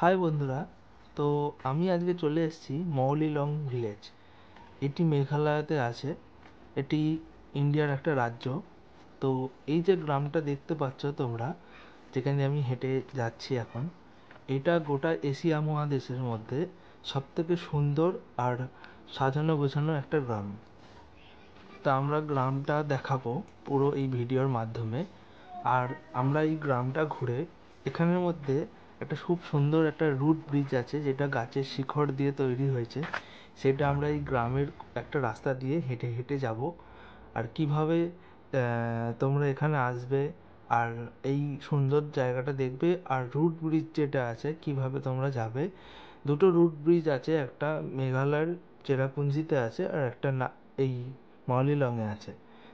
High বন্ধুরা, তো আমি আজকে চলে এসেছি মৌলিলং ভিলেজ। এটি মেঘালয়তে আছে। এটি ইন্ডিয়ার একটা রাজ্য। তো এই যে গ্রামটা দেখতে পাচ্ছ তোমরা, যেখানে আমি হেঁটে যাচ্ছি এখন, এটা গোটা এশিয়া মহাদেশের মধ্যে সবথেকে সুন্দর আর সাজানো গোছানো একটা গ্রাম। তা আমরা গ্রামটা দেখাবো পুরো এই ভিডিওর মাধ্যমে। আর আমরা এই গ্রামটা ঘুরে, এখানের মধ্যে একটা খুব সুন্দর একটা রুট ব্রিজ আছে, যেটা গাছের শিকড় দিয়ে তৈরি হয়েছে। সেটা আমরা এই গ্রামের একটা রাস্তা দিয়ে হেঁটে হেঁটে যাব। আর কিভাবে তোমরা এখানে আসবে আর এই সুন্দর জায়গাটা দেখবে, আর রুট ব্রিজ যেটা আছে কিভাবে তোমরা যাবে। দুটো রুট ব্রিজ আছে, একটা মেঘালয়ের চেরাপুঞ্জিতে আছে আর একটা না এই মৌলিলংয়ে আছে।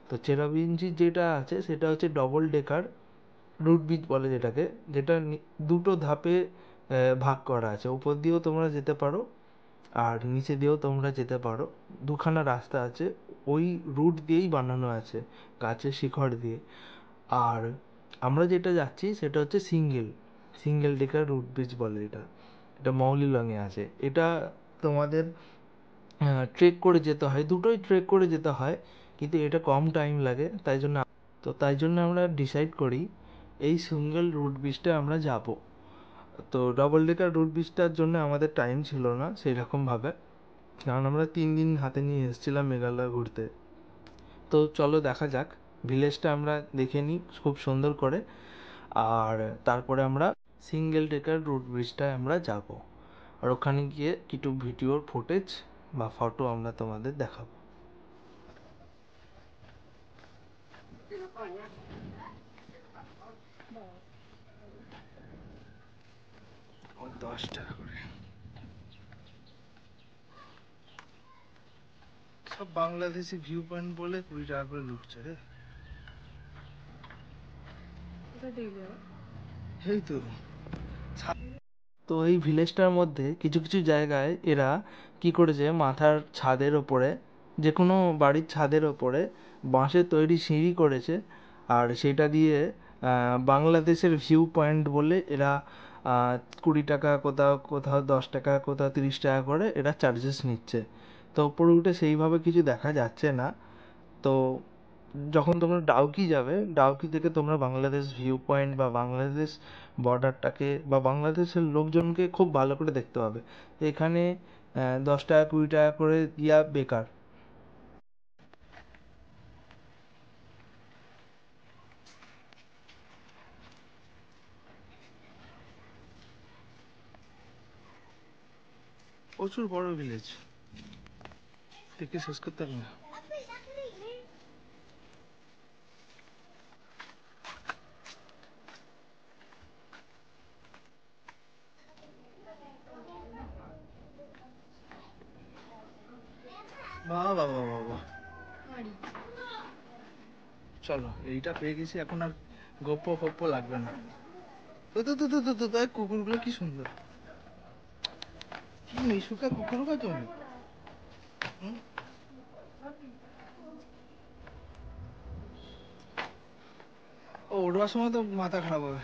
তো চেরাপুঞ্জি যেটা আছে সেটা হচ্ছে ডবল ডেকার রুট ব্রিজ বলে যেটাকে, যেটা দুটো ধাপে ভাগ করা আছে। উপর দিয়েও তোমরা যেতে পারো আর নিচে দিয়েও তোমরা যেতে পারো। দুখানা রাস্তা আছে, ওই রুট দিয়েই বানানো আছে গাছের শিকড় দিয়ে। আর আমরা যেটা যাচ্ছি সেটা হচ্ছে সিঙ্গেল ডেকার রুট ব্রিজ বলে এটা। এটা মৌলিলংয়ে আছে। এটা তোমাদের ট্রেক করে যেতে হয়, দুটোই ট্রেক করে যেতে হয়, কিন্তু এটা কম টাইম লাগে। তাই জন্য আমরা ডিসাইড করি এই সিঙ্গেল রুট ব্রিজটা আমরা যাব। তো ডবল ডেকার রুট ব্রিজটার জন্য আমাদের টাইম ছিল না সেই রকমভাবে, কারণ আমরা 3 দিন হাতে নিয়ে এসেছিলাম মেঘালয় ঘুরতে। তো চলো দেখা যাক, ভিলেজটা আমরা দেখে নিই খুব সুন্দর করে, আর তারপরে আমরা সিঙ্গেল ডেকার রুট ব্রিজটায় আমরা যাব। আর ওখানে গিয়ে কিছু ভিডিওর ফুটেজ বা ফটো আমরা তোমাদের দেখাবো। 10 টাকা করে সব বাংলাদেশি ভিউ পয়েন্ট বলে 20 টাকা করে লুটছে রে। এই তো তো এই ভিলেজটার মধ্যে কিছু কিছু জায়গায় এরা কি করেছে, মাথার ছাদের ওপরে, যে কোনো বাড়ির ছাদের ওপরে বাঁশের তৈরি সিঁড়ি করেছে। আর সেটা দিয়ে বাংলাদেশের ভিউ পয়েন্ট বলে এরা 20 টাকা, কোথাও কোথাও 10 টাকা, কোথাও 30 টাকা করে এরা চার্জেস নিচ্ছে। তো ওপরে উঠে সেইভাবে কিছু দেখা যাচ্ছে না। তো যখন তোমরা ডাউকি যাবে, ডাউকি থেকে তোমরা বাংলাদেশ ভিউ পয়েন্ট বা বাংলাদেশ বর্ডারটাকে বা বাংলাদেশের লোকজনকে খুব ভালো করে দেখতে পাবে। এখানে 10 টাকা 20 টাকা করে দিয়া বেকার। প্রচুর বড় ভিলেজ, দেখে শেষ করতে পারবো না। বাবা বাবা বাবা, চলো এইটা পেয়ে গেছি, এখন আর গপ্প ফপ্প লাগবে না। তো তো তো তো তো তো তো, কুকুরগুলো কি সুন্দর, কি মিশুকা কুকুর গো তুমি। ও উঠবার সময় তো মাথা খারাপ হবে।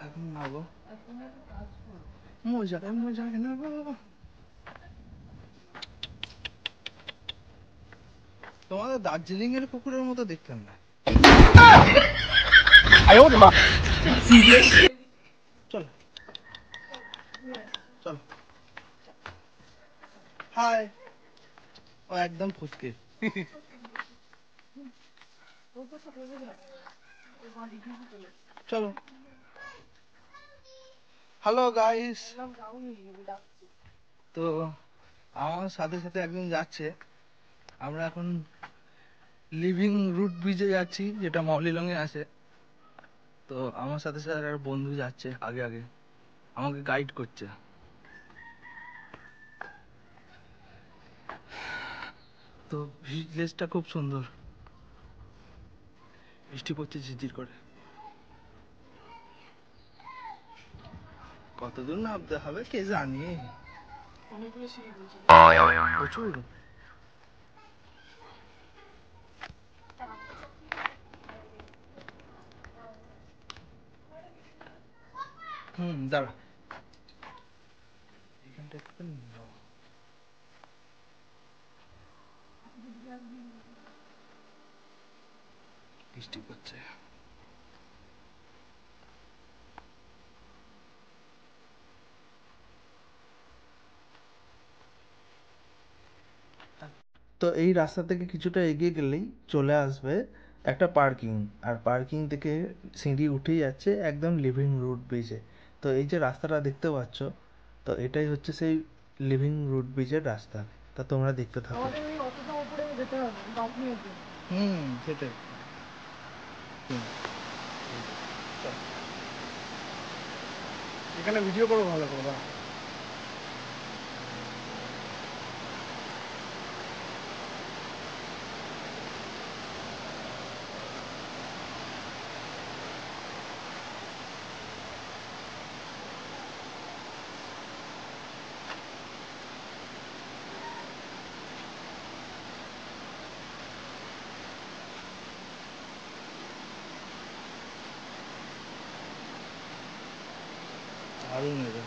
এখন নাবো, মজা মজা নেবো। তোমাদের দার্জিলিং এর কুকুরের মতো দেখতাম না। চলো চলো, হাই। ও একদম ফুচকে। চলো, হ্যালো গাইস। তো আমার সাথে সাথে একজন যাচ্ছে। আমরা এখন লিভিং রুট ব্রিজে যাচ্ছি, যেটা মৌলিলং এ আছে। তো আমার সাথে সাথে আর বন্ধু যাচ্ছে আগে আগে, আমাকে গাইড করছে। তো ভিলেজটা খুব সুন্দর, বৃষ্টি পড়ছে ঝিরঝির করে। কতদূর নামতে হবে কে জানি, প্রচুর। দাঁড়া এখানটা একটু বৃষ্টি পড়ছে। তো এই রাস্তা থেকে কিছুটা এগিয়ে গেলেই চলে আসবে একটা পার্কিং, আর পার্কিং থেকে সিঁড়ি উঠেই যাচ্ছে একদম লিভিং রুট ব্রিজে। তো এই যে রাস্তাটা দেখতে পাচ্ছ, তো এটাই হচ্ছে সেই লিভিং রুট ব্রিজের রাস্তা। তা তোমরা দেখতে থাকো। সেটাই। এখানে ভিডিও করো ভালো করে বা দারুণ এটা।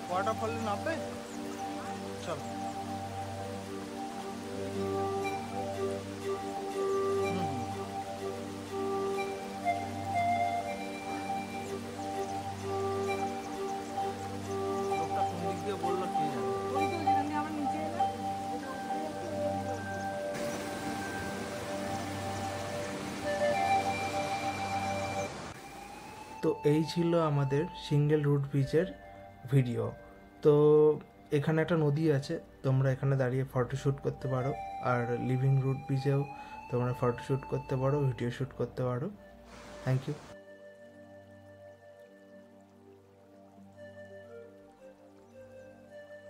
ওয়াটারফলে নামবে চল। লোকটা কোন দিক দিয়ে বললো কে জানে। তো এই ছিল আমাদের সিঙ্গেল রুট ব্রিজের ভিডিও। তো এখানে একটা নদী আছে, তোমরা এখানে দাঁড়িয়ে ফটোশ্যুট করতে পারো, আর লিভিং রুট ব্রিজেও তোমরা ফটোশ্যুট করতে পারো, ভিডিও শ্যুট করতে পারো। Thank you.